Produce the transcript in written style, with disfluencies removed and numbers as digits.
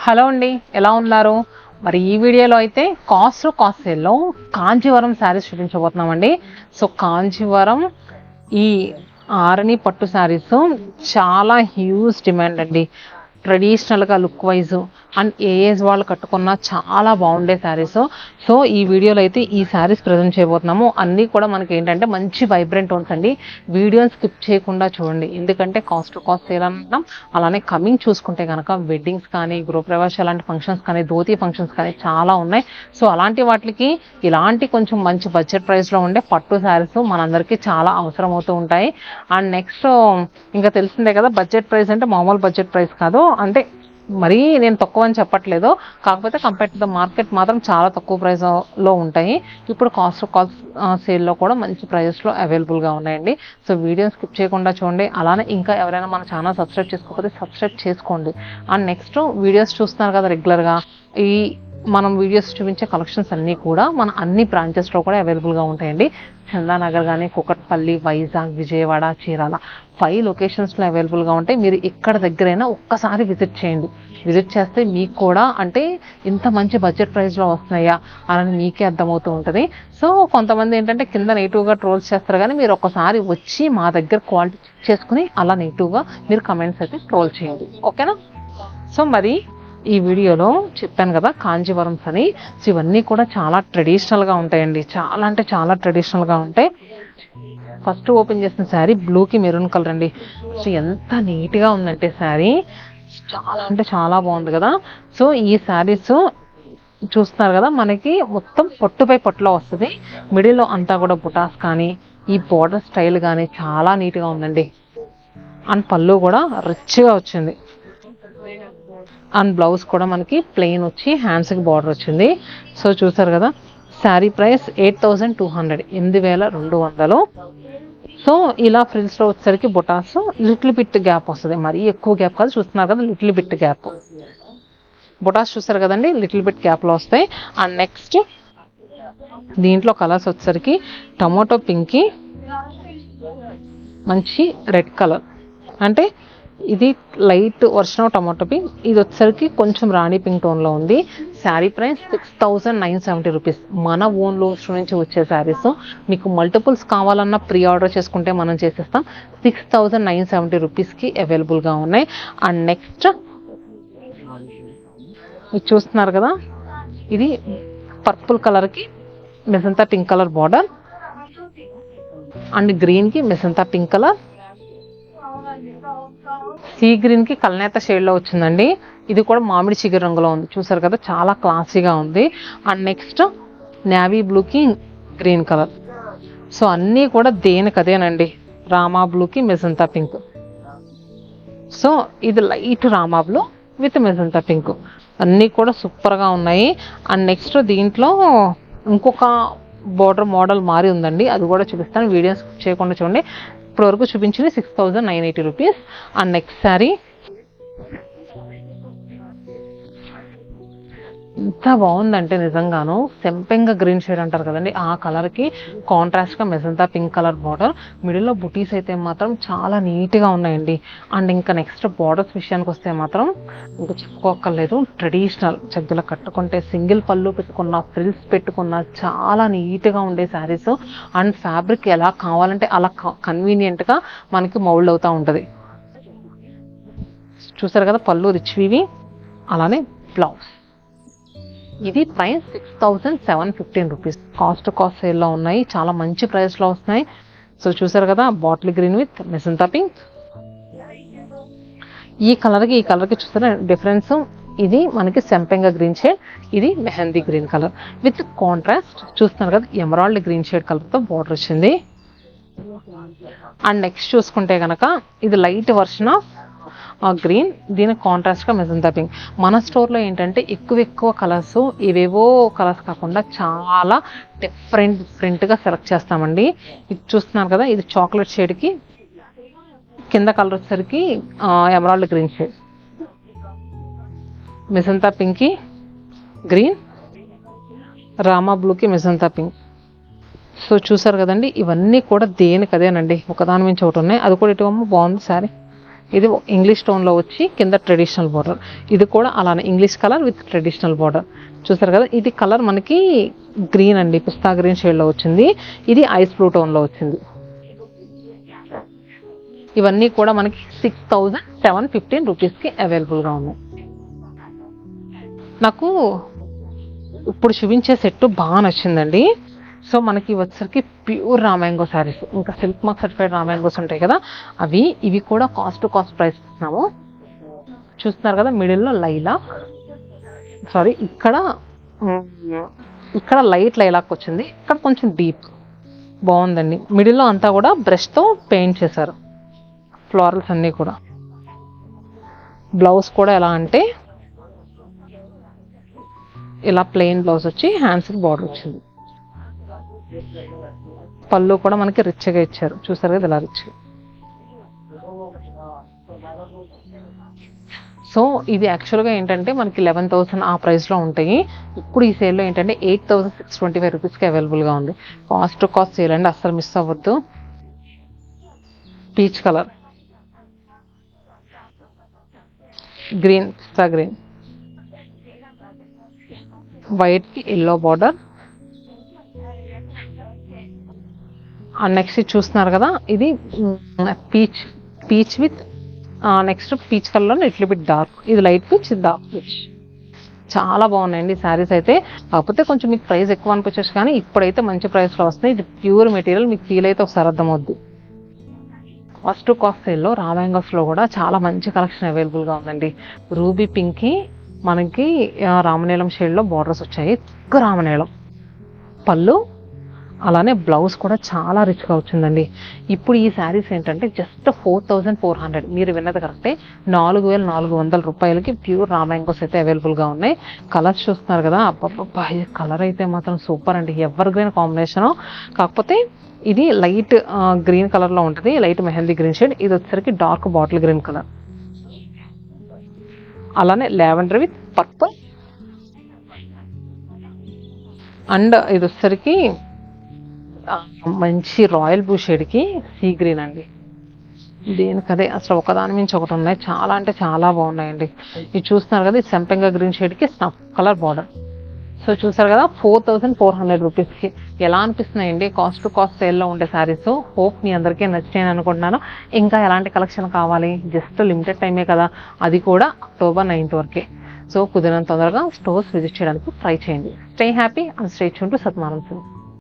Hello అండి, ఎలా ఉన్నారు? మరి ఈ వీడియోలో అయితే కాస్ట్ సేల్లో కాంచీవరం శారీస్ చూపించబోతున్నామండి. సో కాంచీవరం ఈ ఆరణి పట్టు శారీస్ చాలా హ్యూజ్ డిమాండ్ అండి. ట్రెడిషనల్గా లుక్ వైజ్ అండ్ ఏజ్ వాళ్ళు కట్టుకున్న చాలా బాగుండే శారీస్. సో ఈ వీడియోలో అయితే ఈ శారీస్ ప్రజెంట్ చేయబోతున్నాము. అన్నీ కూడా మనకి ఏంటంటే మంచి వైబ్రెంట్ టోన్స్ అండి. వీడియోని స్కిప్ చేయకుండా చూడండి, ఎందుకంటే కాస్ట్ సేల్ అంటాం. అలానే కమింగ్ చూసుకుంటే కనుక వెడ్డింగ్స్ కానీ, గృహప్రవేశ అలాంటి ఫంక్షన్స్ కానీ, ధోతి ఫంక్షన్స్ కానీ చాలా ఉన్నాయి. సో అలాంటి వాటికి ఇలాంటి కొంచెం మంచి బడ్జెట్ ప్రైస్లో ఉండే పట్టు శారీస్ మనందరికీ చాలా అవసరం అవుతూ ఉంటాయి. అండ్ నెక్స్ట్ ఇంకా తెలిసిందే కదా, బడ్జెట్ ప్రైస్ అంటే మామూలు బడ్జెట్ ప్రైస్ కాదు. అంటే మరీ నేను తక్కువ అని చెప్పట్లేదు, కాకపోతే కంపేర్ టు ద మార్కెట్ మాత్రం చాలా తక్కువ ప్రైస్లో ఉంటాయి. ఇప్పుడు కాస్ట్ సేల్లో కూడా మంచి ప్రైజెస్లో అవైలబుల్గా ఉన్నాయండి. సో వీడియోని స్కిప్ చేయకుండా చూడండి. అలానే ఇంకా ఎవరైనా మన ఛానల్ సబ్స్క్రైబ్ చేసుకోకపోతే సబ్స్క్రైబ్ చేసుకోండి. అండ్ నెక్స్ట్ వీడియోస్ చూస్తున్నారు కదా రెగ్యులర్గా, ఈ మనం వీడియోస్ చూపించే కలెక్షన్స్ అన్నీ కూడా మన అన్ని బ్రాంచెస్లో కూడా అవైలబుల్గా ఉంటాయండి. చందానగర్ కానీ, కుకట్పల్లి, వైజాగ్, విజయవాడ, చీరాల 5 లొకేషన్స్లో అవైలబుల్గా ఉంటాయి. మీరు ఎక్కడ దగ్గరైనా ఒక్కసారి విజిట్ చేయండి. విజిట్ చేస్తే మీకు కూడా అంటే ఇంత మంచి బడ్జెట్ ప్రైస్లో వస్తున్నాయా అని మీకే అర్థమవుతూ ఉంటుంది. సో కొంతమంది ఏంటంటే కింద నెగిటివ్గా ట్రోల్స్ చేస్తారు, కానీ మీరు ఒక్కసారి వచ్చి మా దగ్గర క్వాలిటీ చెక్ చేసుకుని అలా నెగిటివ్గా మీరు కమెంట్స్ అయితే ట్రోల్ చేయండి, ఓకేనా? సో మరి ఈ వీడియోలో చెప్పాను కదా కాంజీవరమ్స్ అని. సో ఇవన్నీ కూడా చాలా ట్రెడిషనల్గా ఉంటాయండి, చాలా అంటే చాలా ట్రెడిషనల్గా ఉంటాయి. ఫస్ట్ ఓపెన్ చేసిన శారీ బ్లూకి మెరూన్ కలర్ అండి. సో ఎంత నీట్గా ఉందంటే శారీ, చాలా అంటే చాలా బాగుంది కదా. సో ఈ శారీస్ చూస్తున్నారు కదా, మనకి మొత్తం పొట్టుపై పొట్టులో వస్తుంది. మిడిల్లో అంతా కూడా బుటాస్ కానీ, ఈ బోర్డర్ స్టైల్ కానీ చాలా నీట్గా ఉందండి. అండ్ పళ్ళు కూడా రిచ్గా వచ్చింది. అండ్ బ్లౌజ్ కూడా మనకి ప్లెయిన్ వచ్చి హ్యాండ్స్కి బార్డర్ వచ్చింది. సో చూసారు కదా, శారీ ప్రైస్ 8,200, 8,200. సో ఇలా ఫ్రిల్స్లో వచ్చేసరికి బొటాస్ లిటిల్ బిట్ గ్యాప్ వస్తుంది, మరీ ఎక్కువ గ్యాప్ కాదు. చూస్తున్నారు కదా, లిటిల్ బిట్ గ్యాప్ బొటాస్ చూసారు కదండి, లిటిల్ బిట్ గ్యాప్లో వస్తాయి. అండ్ నెక్స్ట్ దీంట్లో కలర్స్ వచ్చేసరికి టమోటో పింక్కి మంచి రెడ్ కలర్, అంటే ఇది light version of tomato pink. ఇది వచ్చేసరికి కొంచెం రాణి పింక్ టోన్లో ఉంది. Sari price 6,970 rupees. మన ఓన్ లోన్స్ నుంచి వచ్చే శారీస్. మీకు మల్టిపుల్స్ కావాలన్నా ప్రీ ఆర్డర్ చేసుకుంటే మనం చేసేస్తాం. 6,970 రూపీస్కి అవైలబుల్గా ఉన్నాయి. అండ్ నెక్స్ట్ ఇది చూస్తున్నారు కదా, ఇది పర్పుల్ కలర్కి magenta pink colour border, and గ్రీన్కి magenta pink colour, sea green కి కల్నేత షేడ్ లో వచ్చిందండి. ఇది కూడా మామిడి చిగురు రంగులో ఉంది, చూసారు కదా, చాలా క్లాసీగా ఉంది. అండ్ నెక్స్ట్ నేవీ బ్లూకి గ్రీన్ కలర్. సో అన్నీ కూడా దేనికదేనండి, రామా బ్లూకి మెజంతా పింక్. సో ఇది light Rama blue with magenta pink, అన్నీ కూడా సూపర్గా ఉన్నాయి. అండ్ నెక్స్ట్ దీంట్లో ఇంకొక బోర్డర్ మోడల్ మారి ఉందండి, అది కూడా చూపిస్తాను. వీడియోస్ చేయకుండా చూడండి. ఇప్పుడు వరకు చూపించింది 6,980 రూపీస్. అండ్ నెక్స్ట్ శారీ ఎంత బాగుందంటే నిజంగాను, సెంపెంగా గ్రీన్ షేడ్ అంటారు కదండి, ఆ కలర్కి కాంట్రాస్ట్గా మెజంతా పింక్ కలర్ బార్డర్. మిడిల్లో బుటీస్ అయితే మాత్రం చాలా నీట్గా ఉన్నాయండి. అండ్ ఇంకా నెక్స్ట్ బార్డర్స్ విషయానికి వస్తే మాత్రం ఇంకా చెప్పుకోక్కర్లేదు, ట్రెడిషనల్ చెగ్గుల కట్టుకుంటే సింగిల్ పళ్ళు పెట్టుకున్న, ఫ్రిల్స్ పెట్టుకున్న చాలా నీట్గా ఉండే శారీస్. అండ్ ఫ్యాబ్రిక్ ఎలా కావాలంటే అలా కన్వీనియంట్గా మనకి మౌల్డ్ అవుతూ ఉంటుంది. చూసారు కదా, పళ్ళు రిచ్వివి, అలానే బ్లౌజ్. ఇది ప్రైస్ 6,715 రూపీస్. కాస్ట్ సేల్లో ఉన్నాయి, చాలా మంచి ప్రైస్లో వస్తున్నాయి. సో చూసారు కదా, bottle green with magenta pink. ఈ కలర్కి చూసారా డిఫరెన్స్, ఇది మనకి సెంపెంగా గ్రీన్ షేడ్, ఇది mehndi green colour with contrast. చూస్తున్నారు కదా, ఎమరాల్డ్ గ్రీన్ షేడ్ కలర్తో బార్డర్ వచ్చింది. అండ్ నెక్స్ట్ చూసుకుంటే కనుక ఇది లైట్ వర్షన్ ఆఫ్ గ్రీన్, దీనికి కాంట్రాస్ట్గా మెజంతా పింక్. మన స్టోర్లో ఏంటంటే ఎక్కువ కలర్స్, ఇవేవో కలర్స్ కాకుండా చాలా డిఫరెంట్గా సెలెక్ట్ చేస్తామండి. ఇది చూస్తున్నారు కదా, ఇది చాక్లెట్ షేడ్కి కింద కలర్ వచ్చేసరికి ఎమరాల్డ్ గ్రీన్ షేడ్, మెజంతా పింక్కి గ్రీన్, రామా బ్లూకి మెజంతా పింక్. సో చూసారు కదండి, ఇవన్నీ కూడా దేనికదేనండి, ఒకదాని మించి ఒకటి ఉన్నాయి. అది కూడా ఇటు బాగుంది శారీ, ఇది ఇంగ్లీష్ టోన్లో వచ్చి కింద ట్రెడిషనల్ బార్డర్. ఇది కూడా అలానే English colour with traditional border. చూసారు కదా, ఇది కలర్ మనకి గ్రీన్ అండి, పిస్తా గ్రీన్ షేడ్లో వచ్చింది. ఇది ఐస్ బ్లూ టోన్లో వచ్చింది. ఇవన్నీ కూడా మనకి 6715 రూపీస్కి అవైలబుల్గా ఉన్నాయి. నాకు ఇప్పుడు చూపించే సెట్ బాగా నచ్చిందండి. సో మనకి వచ్చరికి ప్యూర్ రామాంగో శారీస్, ఇంకా సిల్క్ మార్క్ సర్టిఫైడ్ రామాంగోస్ ఉంటాయి కదా అవి. ఇవి కూడా కాస్ట్ ప్రైస్ ఇస్తున్నాము. చూస్తున్నారు కదా, మిడిల్లో లైలాక్, సారీ ఇక్కడ లైట్ లైలాక్ వచ్చింది, ఇక్కడ కొంచెం డీప్ బాగుందండి. మిడిల్లో అంతా కూడా బ్రష్తో పెయింట్ చేశారు ఫ్లోరల్స్ అన్నీ కూడా. బ్లౌజ్ కూడా ఎలా అంటే ఇలా ప్లెయిన్ బ్లౌజ్ వచ్చి హ్యాండ్స్కి బార్డర్ వచ్చింది. పళ్ళు కూడా మనకి రిచ్గా ఇచ్చారు, చూసారు కదా ఇలా రిచ్. సో ఇది యాక్చువల్గా ఏంటంటే మనకి 11,000 ఆ ప్రైస్లో ఉంటాయి. ఇప్పుడు ఈ సేల్లో ఏంటంటే 8,625 రూపీస్కి అవైలబుల్గా ఉంది. కాస్ట్ సేల్ అండి, అస్సలు మిస్ అవ్వద్దు. పీచ్ కలర్, గ్రీన్, పిస్తా గ్రీన్, వైట్కి ఎల్లో బార్డర్. అండ్ నెక్స్ట్ చూస్తున్నారు కదా, ఇది పీచ్ విత్ నెక్స్ట్ పీచ్ కలర్లో లిటిల్ బిట్ డార్క్. ఇది లైట్ పీచ్, ఇది డార్క్ పీచ్. చాలా బాగున్నాయండి శారీస్ అయితే. కాకపోతే కొంచెం మీకు ప్రైస్ ఎక్కువ అనిపించచ్చు, కానీ ఇప్పుడైతే మంచి ప్రైస్లో వస్తాయి. ఇది ప్యూర్ మెటీరియల్, మీకు ఫీల్ అయితే ఒకసారి అర్థమవుద్ది. కాస్ట్ సేల్లో రామాంగోస్లో కూడా చాలా మంచి కలెక్షన్ అవైలబుల్గా ఉందండి. రూబీ పింక్కి మనకి రామనీలం షేడ్లో బార్డర్స్ వచ్చాయి, తిక్కు రామనీలం పళ్ళు. అలానే బ్లౌజ్ కూడా చాలా రిచ్గా వచ్చిందండి. ఇప్పుడు ఈ శారీస్ ఏంటంటే జస్ట్ 4,400, మీరు విన్నది కరెక్టే, 4,400 రూపాయలకి ప్యూర్ రామాంగోస్ అయితే అవైలబుల్గా ఉన్నాయి. కలర్స్ చూస్తున్నారు కదా, అబ్బబ్బబ్బా ఈ కలర్ అయితే మాత్రం సూపర్ అండి, ఎవర్ గ్రీన్ కాంబినేషను. కాకపోతే ఇది లైట్ గ్రీన్ కలర్లో ఉంటుంది, లైట్ మెహందీ గ్రీన్ షేడ్. ఇది వచ్చేసరికి డార్క్ బాటిల్ గ్రీన్ కలర్, అలానే లావెండర్ విత్ పర్పుల్. అండ్ ఇది వచ్చేసరికి మంచి రాయల్ బ్లూ షేడ్కి సీ గ్రీన్ అండి. దేనికదే అసలు ఒకదాని మించి ఒకటి ఉన్నాయి, చాలా అంటే చాలా బాగున్నాయండి. ఇది చూస్తున్నారు కదా, ఇది సంపెంగా గ్రీన్ షేడ్కి స్నఫ్ కలర్ బార్డర్. సో చూసారు కదా, 4,400 రూపీస్కి ఎలా అనిపిస్తున్నాయండి కాస్ట్ సేల్లో ఉండే శారీస్. హోప్ మీ అందరికీ నచ్చాయని అనుకుంటున్నాను. ఇంకా ఎలాంటి కలెక్షన్ కావాలి, జస్ట్ లిమిటెడ్ టైమే కదా, అది కూడా అక్టోబర్ 9th వరకే. సో కుదిరినంత తొందరగా స్టోర్స్ విజిట్ చేయడానికి ట్రై చేయండి. Stay happy and stay tune to సత్మానం silks.